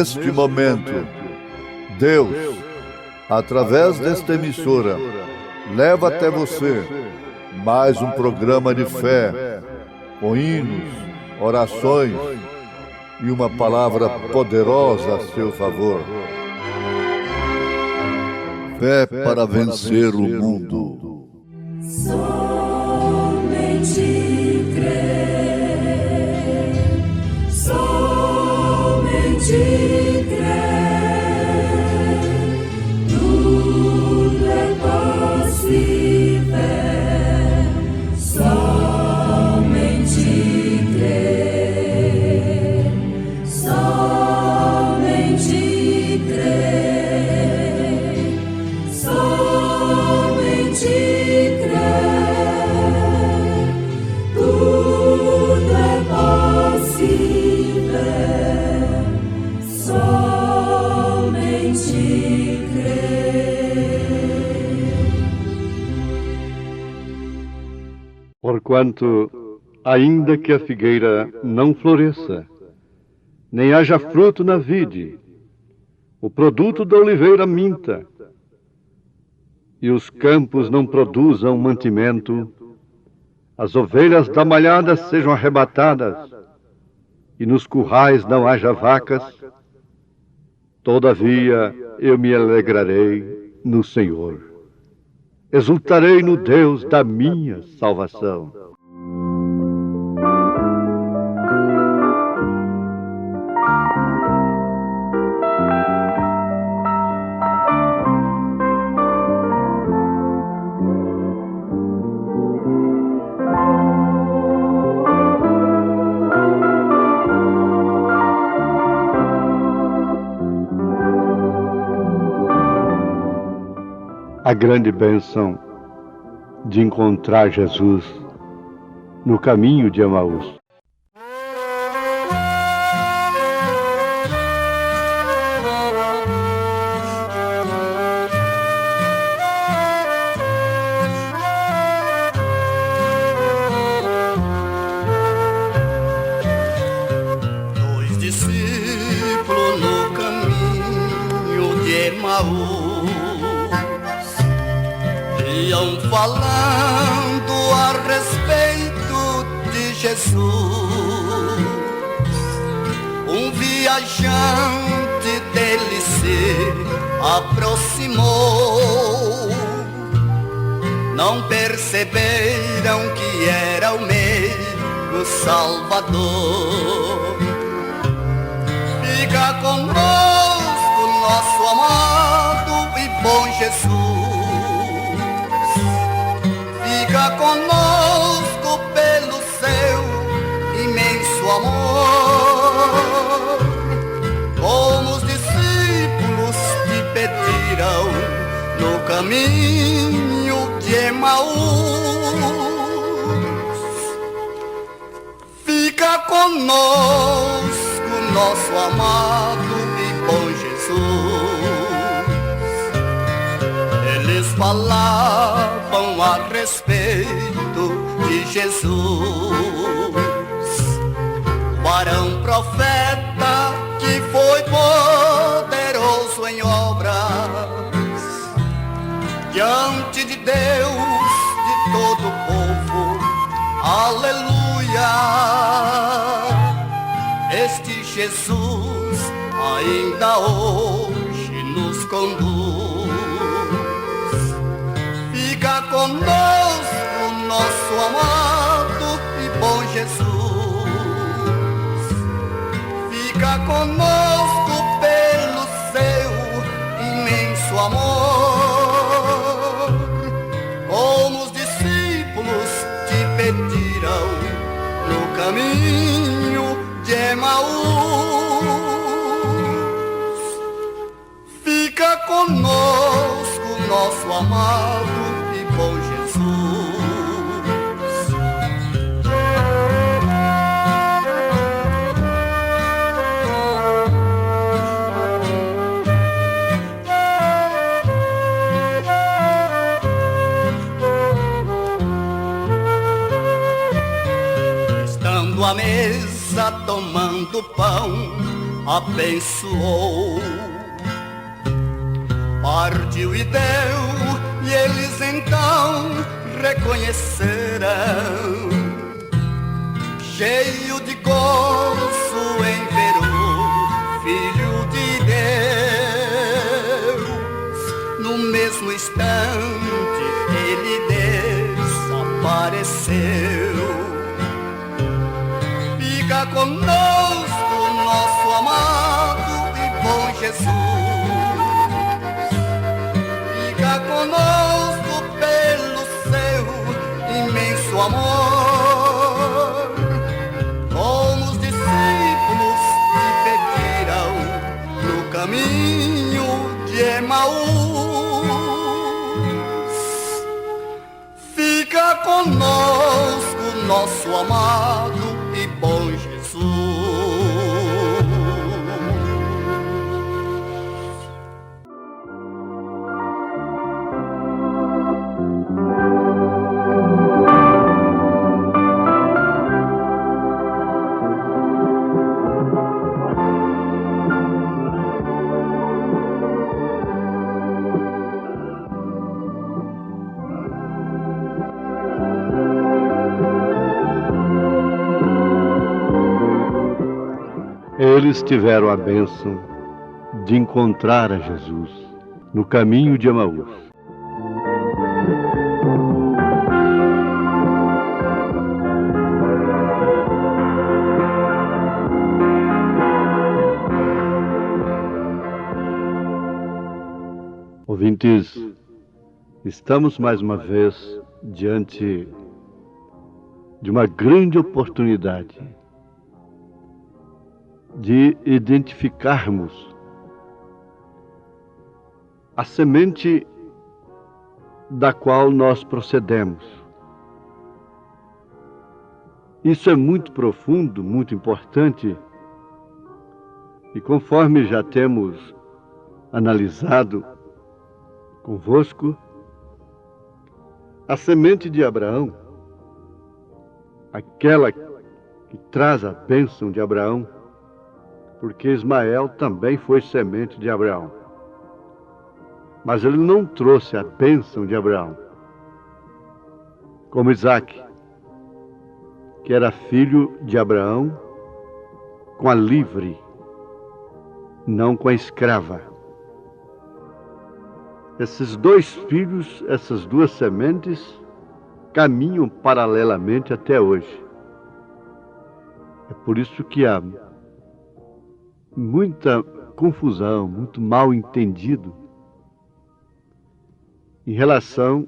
neste momento, Deus, através desta emissora, leva até você mais um programa de fé, com hinos, orações e uma palavra poderosa a seu favor. Fé para vencer o mundo. Somente crer, somente crer, tudo é possível, somente crer, somente crer, somente crer, tudo é possível, somente crer. Porquanto, ainda que a figueira não floresça, nem haja fruto na vide, o produto da oliveira minta, e os campos não produzam mantimento, as ovelhas da malhada sejam arrebatadas, e nos currais não haja vacas, todavia eu me alegrarei no Senhor. Exultarei no Deus da minha salvação. A grande bênção de encontrar Jesus no caminho de Emaús. Dois discípulos no caminho de Emaús iam falando a respeito de Jesus. Um viajante dele se aproximou. Não perceberam que era o meio Salvador. Fica conosco, nosso amado e bom Jesus. Fica conosco pelo seu imenso amor. Como os discípulos te pediram no caminho de Emaús. Fica conosco, nosso amado e bom Jesus. Eles falavam a respeito de Jesus, varão profeta que foi poderoso em obras, diante de Deus, de todo o povo, aleluia. Este Jesus ainda hoje nos conduz. Fica conosco, nosso amado e bom Jesus. Fica conosco pelo seu imenso amor. Como os discípulos te pediram no caminho de Emaús. Fica conosco, nosso amado e bom Jesus. Estando à mesa tomando pão, abençoou. Partiu e deu, e eles então reconheceram, cheio de gozo em ver o Filho de Deus. No mesmo instante ele desapareceu. Fica conosco nosso amado e bom Jesus. Fica conosco pelo seu imenso amor. Como os discípulos que pediram no caminho de Emaús. Fica conosco nosso amado e bom Jesus. Eles tiveram a bênção de encontrar a Jesus no caminho de Emaús. Ouvintes, estamos mais uma vez diante de uma grande oportunidade de identificarmos a semente da qual nós procedemos. Isso é muito profundo, muito importante, e conforme já temos analisado convosco, a semente de Abraão, aquela que traz a bênção de Abraão, porque Ismael também foi semente de Abraão. Mas ele não trouxe a bênção de Abraão, como Isaque, que era filho de Abraão com a livre, não com a escrava. Esses dois filhos, essas duas sementes, caminham paralelamente até hoje. É por isso que há muita confusão, muito mal entendido em relação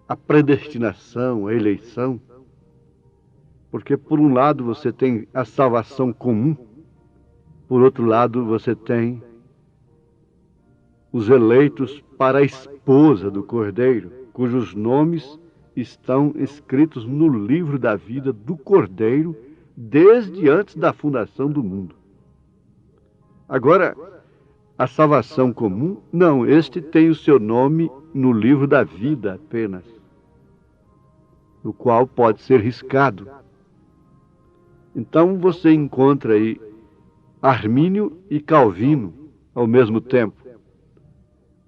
à predestinação, à eleição, porque por um lado você tem a salvação comum, por outro lado você tem os eleitos para a esposa do Cordeiro, cujos nomes estão escritos no livro da vida do Cordeiro desde antes da fundação do mundo. Agora, a salvação comum, não, este tem o seu nome no livro da vida apenas, no qual pode ser riscado. Então você encontra aí Armínio e Calvino ao mesmo tempo.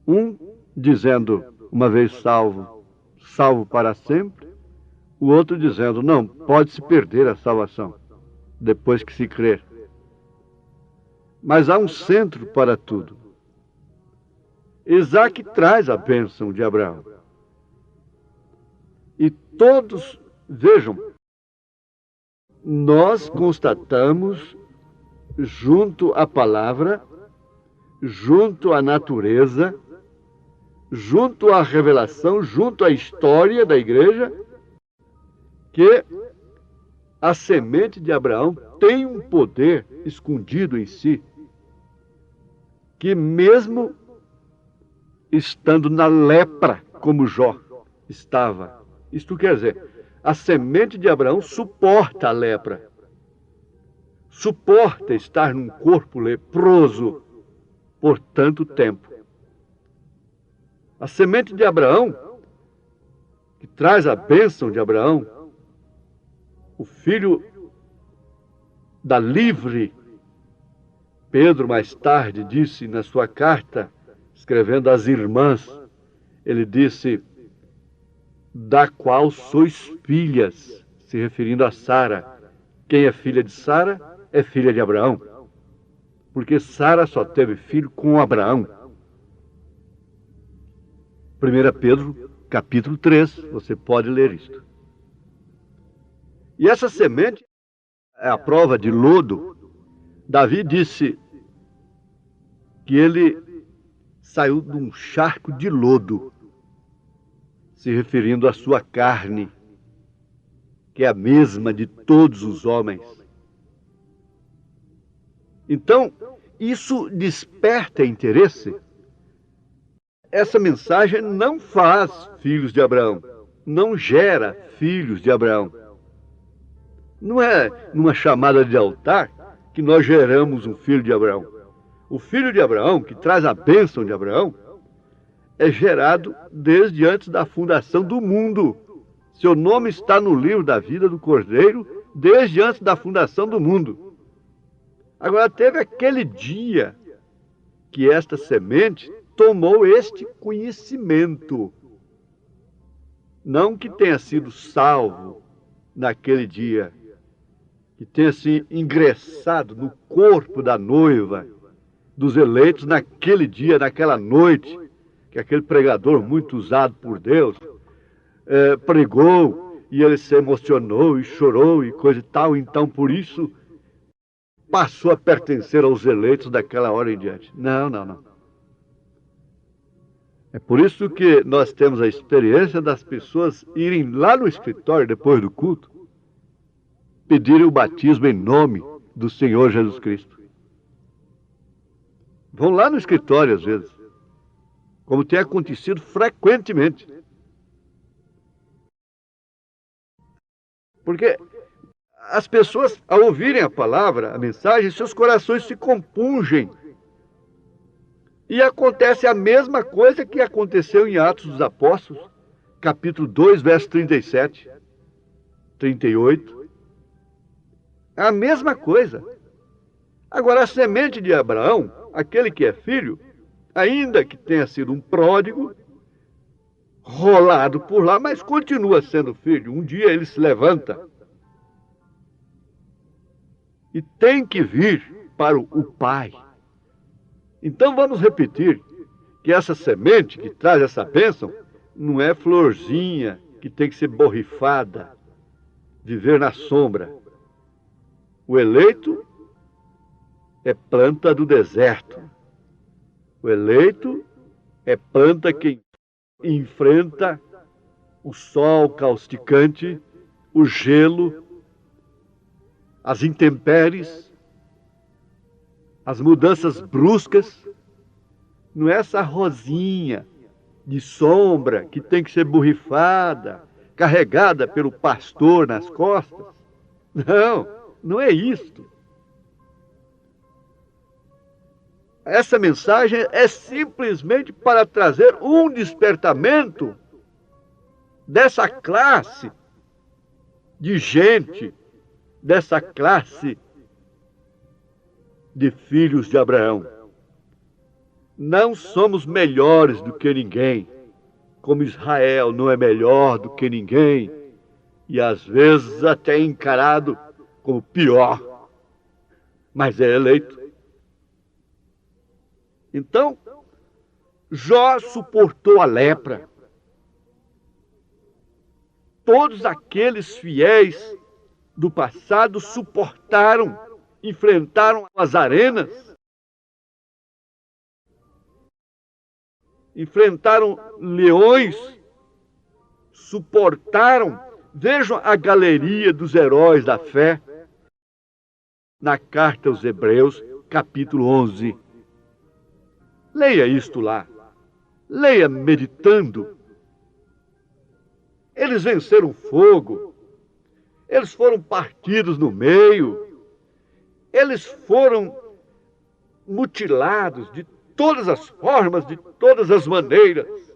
Um dizendo, uma vez salvo, salvo para sempre. O outro dizendo, não, pode-se perder a salvação depois que se crer. Mas há um centro para tudo. Isaque traz a bênção de Abraão. E todos, vejam, nós constatamos, junto à palavra, junto à natureza, junto à revelação, junto à história da igreja, que a semente de Abraão tem um poder escondido em si, que mesmo estando na lepra, como Jó estava, isto quer dizer, a semente de Abraão suporta a lepra, suporta estar num corpo leproso por tanto tempo. A semente de Abraão, que traz a bênção de Abraão, o filho da livre, Pedro, mais tarde, disse na sua carta, escrevendo às irmãs, ele disse, da qual sois filhas, se referindo a Sara. Quem é filha de Sara é filha de Abraão, porque Sara só teve filho com Abraão. 1 Pedro, capítulo 3, você pode ler isto. E essa semente é a prova de lodo. Davi disse que ele saiu de um charco de lodo, se referindo à sua carne, que é a mesma de todos os homens. Então, isso desperta interesse. Essa mensagem não faz filhos de Abraão, não gera filhos de Abraão. Não é numa chamada de altar que nós geramos um filho de Abraão. O filho de Abraão, que traz a bênção de Abraão, é gerado desde antes da fundação do mundo. Seu nome está no livro da vida do Cordeiro desde antes da fundação do mundo. Agora, teve aquele dia que esta semente tomou este conhecimento. Não que tenha sido salvo naquele dia, que tenha se ingressado no corpo da noiva, dos eleitos naquele dia, naquela noite, que aquele pregador muito usado por Deus pregou, e ele se emocionou e chorou e coisa e tal, então por isso passou a pertencer aos eleitos daquela hora em diante. Não. É por isso que nós temos a experiência das pessoas irem lá no escritório depois do culto, pedirem o batismo em nome do Senhor Jesus Cristo. Vão lá no escritório às vezes, como tem acontecido frequentemente. Porque as pessoas, ao ouvirem a palavra, a mensagem, seus corações se compungem. E acontece a mesma coisa que aconteceu em Atos dos Apóstolos, capítulo 2, verso 37, 38. É a mesma coisa. Agora, a semente de Abraão, aquele que é filho, ainda que tenha sido um pródigo, rolado por lá, mas continua sendo filho. Um dia ele se levanta e tem que vir para o Pai. Então vamos repetir que essa semente que traz essa bênção não é florzinha que tem que ser borrifada, viver na sombra. O eleito é planta do deserto. O eleito é planta que enfrenta o sol causticante, o gelo, as intempéries, as mudanças bruscas. Não é essa rosinha de sombra que tem que ser borrifada, carregada pelo pastor nas costas. Não é isto. Essa mensagem é simplesmente para trazer um despertamento dessa classe de gente, dessa classe de filhos de Abraão. Não somos melhores do que ninguém, como Israel não é melhor do que ninguém, e às vezes até encarado como pior, mas é eleito. Então, Jó suportou a lepra. Todos aqueles fiéis do passado suportaram, enfrentaram as arenas, enfrentaram leões, suportaram. Vejam a galeria dos heróis da fé na carta aos Hebreus, capítulo 11. Leia isto lá. Leia meditando. Eles venceram fogo. Eles foram partidos no meio. Eles foram mutilados de todas as formas, de todas as maneiras.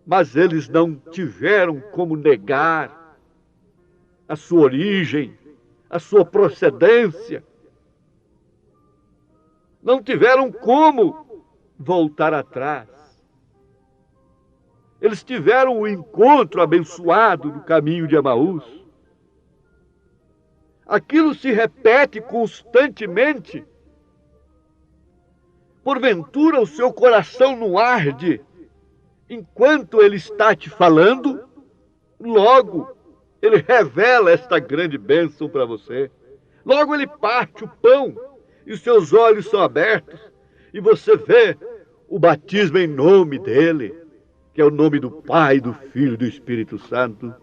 Mas eles não tiveram como negar a sua origem, a sua procedência. não tiveram como voltar atrás. Eles tiveram o encontro abençoado no caminho de Emaús. Aquilo se repete constantemente. Porventura o seu coração não arde enquanto ele está te falando? Logo, ele revela esta grande bênção para você. Logo ele parte o pão e os seus olhos são abertos e você vê o batismo em nome dele, que é o nome do Pai, do Filho e do Espírito Santo.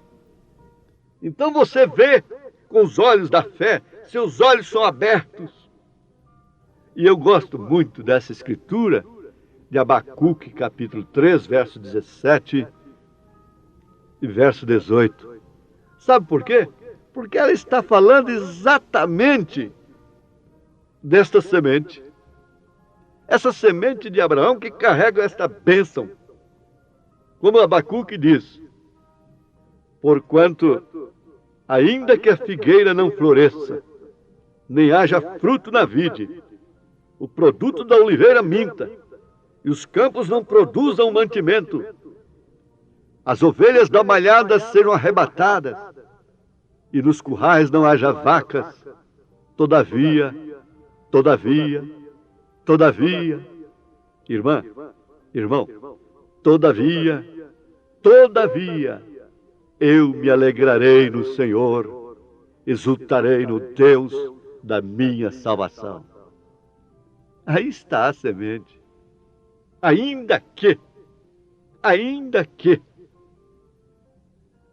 Então você vê com os olhos da fé, seus olhos são abertos. E eu gosto muito dessa escritura de Abacuque, capítulo 3, verso 17 e verso 18. Sabe por quê? Porque ela está falando exatamente desta semente. Essa semente de Abraão que carrega esta bênção. Como Abacuque diz, porquanto, ainda que a figueira não floresça, nem haja fruto na vide, o produto da oliveira minta, e os campos não produzam mantimento, as ovelhas da malhada sejam arrebatadas, e nos currais não haja vacas, todavia, irmã, irmão, todavia, eu me alegrarei no Senhor, exultarei no Deus da minha salvação. Aí está a semente. Ainda que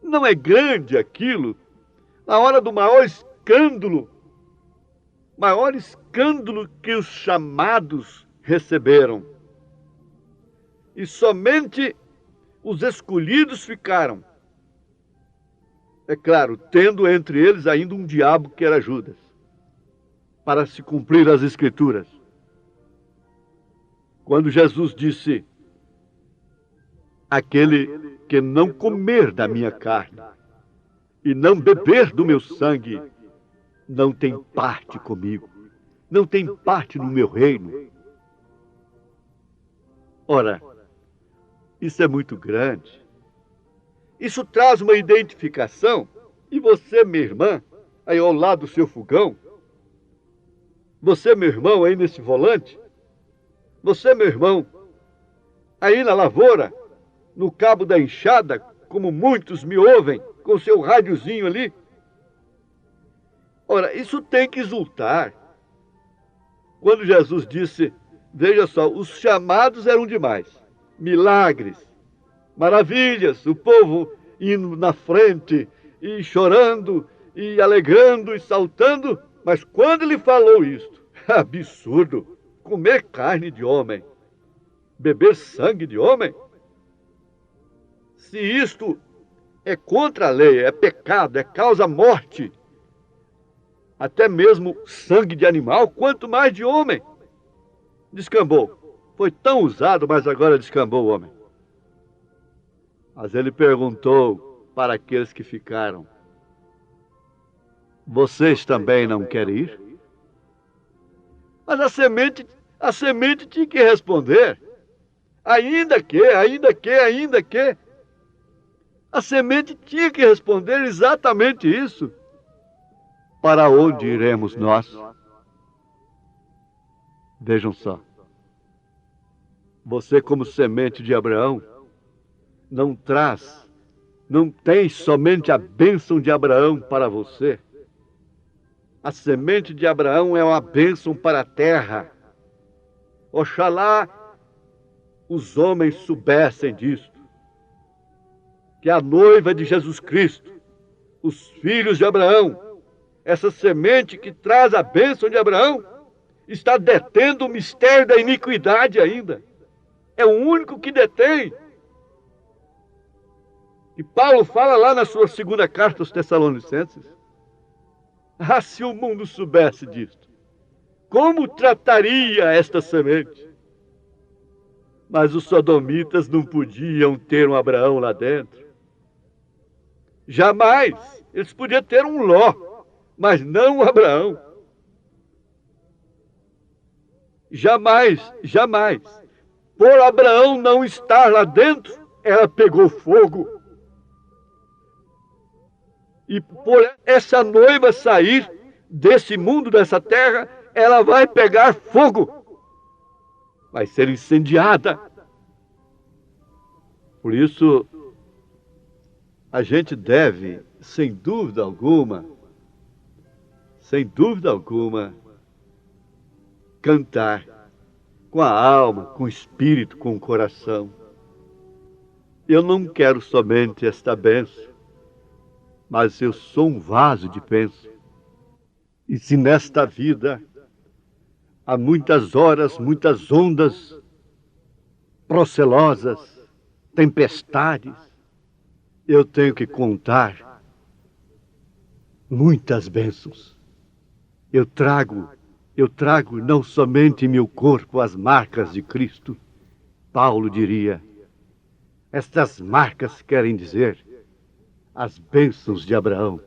não é grande aquilo, na hora do maior escândalo que os chamados receberam. E somente os escolhidos ficaram. É claro, tendo entre eles ainda um diabo que era Judas, para se cumprir as Escrituras. Quando Jesus disse, aquele que não comer da minha carne e não beber do meu sangue, não tem parte comigo, não tem parte no meu reino. Ora, isso é muito grande. Isso traz uma identificação. E você, minha irmã, aí ao lado do seu fogão, você, meu irmão, aí nesse volante, você, meu irmão, aí na lavoura, no cabo da enxada, como muitos me ouvem, com o seu rádiozinho ali. Ora, isso tem que exultar. Quando Jesus disse, veja só, os chamados eram demais. Milagres, maravilhas, o povo indo na frente, e chorando, e alegrando, e saltando. Mas quando ele falou isto, absurdo, comer carne de homem, beber sangue de homem, se isto é contra a lei, é pecado, é causa morte, até mesmo sangue de animal, quanto mais de homem, descambou. Foi tão usado, mas agora descambou o homem. Mas ele perguntou para aqueles que ficaram, vocês também não querem ir? Mas a semente tinha que responder. Ainda que. A semente tinha que responder exatamente isso. Para onde iremos nós? Vejam só. Você, como semente de Abraão, não tem somente a bênção de Abraão para você. A semente de Abraão é uma bênção para a terra. Oxalá os homens soubessem disto. Que a noiva de Jesus Cristo, os filhos de Abraão, essa semente que traz a bênção de Abraão, está detendo o mistério da iniquidade ainda. É o único que detém. E Paulo fala lá na sua segunda carta aos Tessalonicenses. Ah, se o mundo soubesse disto, como trataria esta semente? Mas os sodomitas não podiam ter um Abraão lá dentro. Jamais. Eles podiam ter um Ló, mas não um Abraão. jamais, jamais, por Abraão não estar lá dentro, ela pegou fogo. E por essa noiva sair desse mundo, dessa terra, ela vai pegar fogo. Vai ser incendiada. Por isso, a gente deve, sem dúvida alguma, cantar com a alma, com o espírito, com o coração. Eu não quero somente esta bênção, mas eu sou um vaso de bênção. E se nesta vida há muitas horas, muitas ondas procelosas, tempestades, eu tenho que contar muitas bênçãos. Eu trago não somente em meu corpo as marcas de Cristo. Paulo diria, estas marcas querem dizer as bênçãos de Abraão.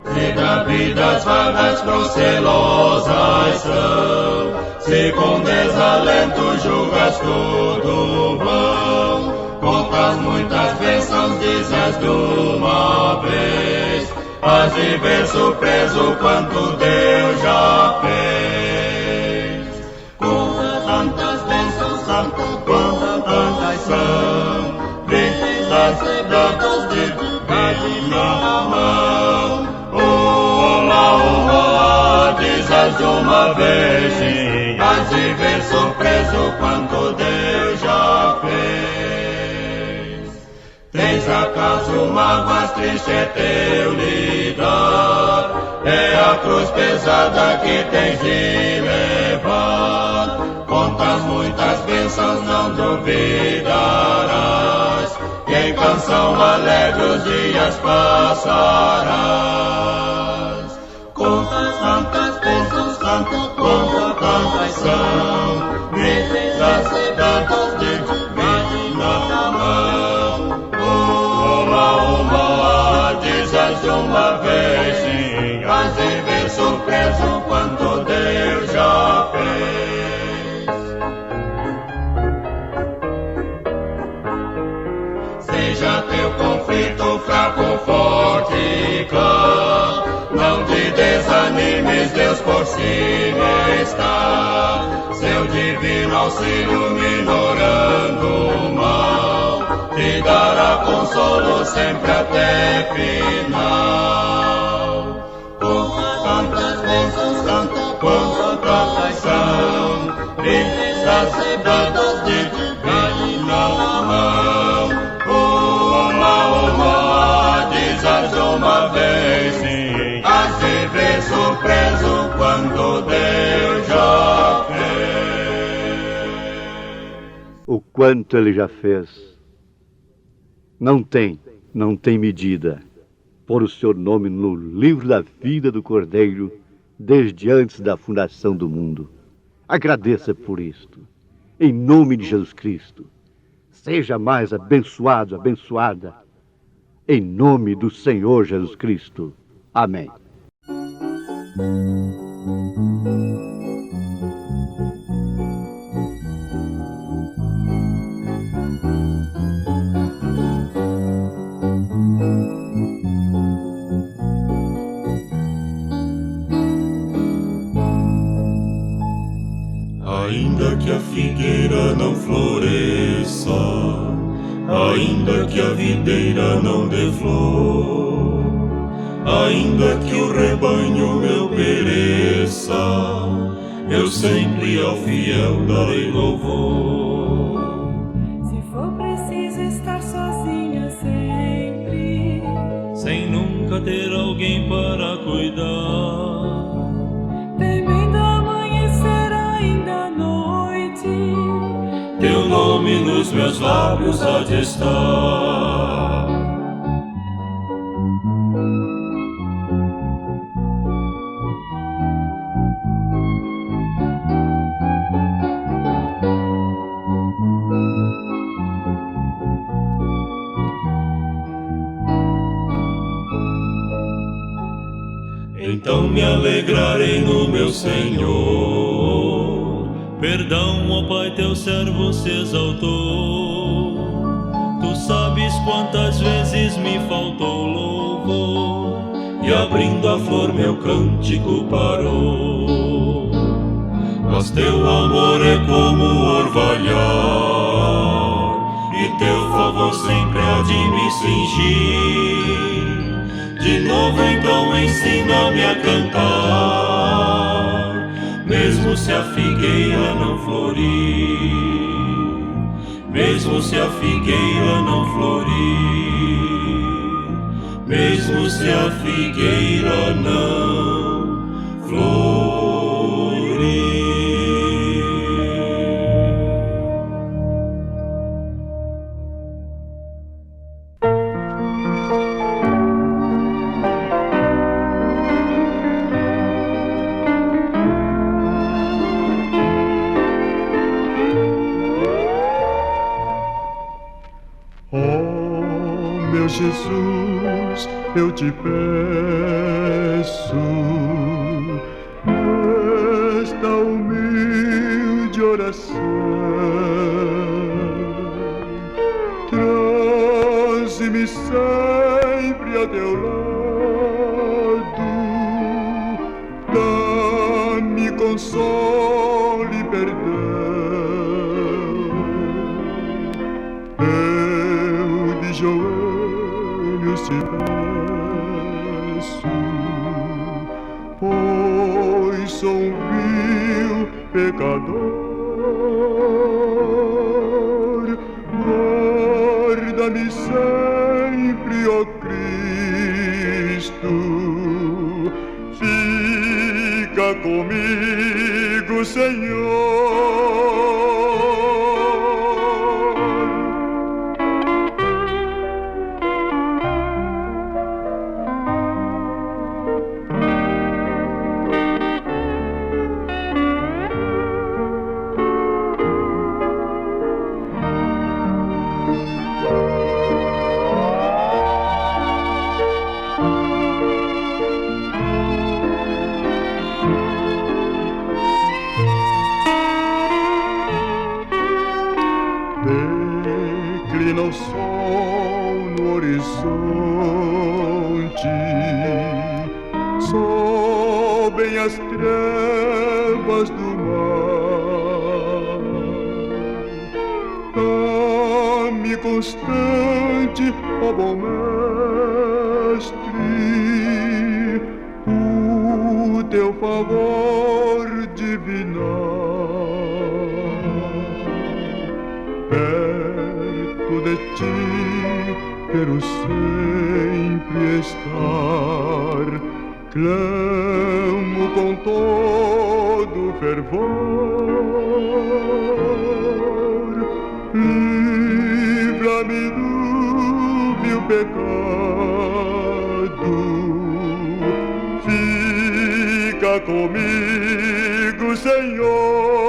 Se da vida as vagas procelosas são, se com desalento julgas tudo vão, contas muitas bênçãos dizes de uma vez, has de ver surpreso quanto Deus já fez. Com tantas bênçãos, tantas são, bênçãos dadas de divina mão. Dizes de uma vez, sim, has de ver surpreso quanto Deus já fez. Tens acaso mágoas, triste é teu lidar, é a cruz pesada que tens de levar. Contas muitas bênçãos, não duvidarás, e em canção alegre os dias passarás. Contas tantas bênçãos, tantas são, bênçãos dadas de divina mão. Uma, dizes de uma vez, sim, has de ver surpreso quanto Deus já fez. Seja teu conflito fraco ou forte, não te desanimes, Deus por cima está. Seu divino auxílio minorando o mal, te dará consolo sempre até final. Quantas bênçãos, quantas são, bênçãos dadas de divina mão. Uma, dizes de uma vez, sim, has de ver surpreso quando Deus já fez. O quanto Ele já fez, não tem medida. Por o seu nome no livro da vida do Cordeiro, desde antes da fundação do mundo. Agradeça por isto, em nome de Jesus Cristo. Seja mais abençoado, abençoada, em nome do Senhor Jesus Cristo. Amém. Ainda que a figueira não floresça, ainda que a videira não dê flor, ainda que o rebanho meu pereça, eu sempre ao fiel darei louvor. Se for preciso estar sozinha sempre, sem nunca ter alguém para cuidar, temendo amanhecer ainda à noite, teu nome nos meus lábios há de estar. Então me alegrarei no meu Senhor, Perdão, ó Pai, teu servo se exaltou. Tu sabes quantas vezes me faltou louvor, e abrindo a flor meu cântico parou. Mas teu amor é como o orvalhar, e teu favor sempre há de me cingir. De novo então ensina-me a cantar, mesmo se a figueira não florir, mesmo se a figueira não florir, mesmo se a figueira não florir. Jesus, eu te peço esta humilde oração. Traze-me sempre a teu lado, dá-me consolo e perdão. Eu de joelhos te peço, pois sou um vil pecador. Guarda-me sempre, ó Cristo, fica comigo, Senhor. Declina o sol no horizonte, sobem as trevas do mar. Dá-me constante, ó bom mestre, o teu favor divinar. Perto de ti quero sempre estar, clamo com todo fervor. Livra-me do vil pecado, fica comigo, Senhor.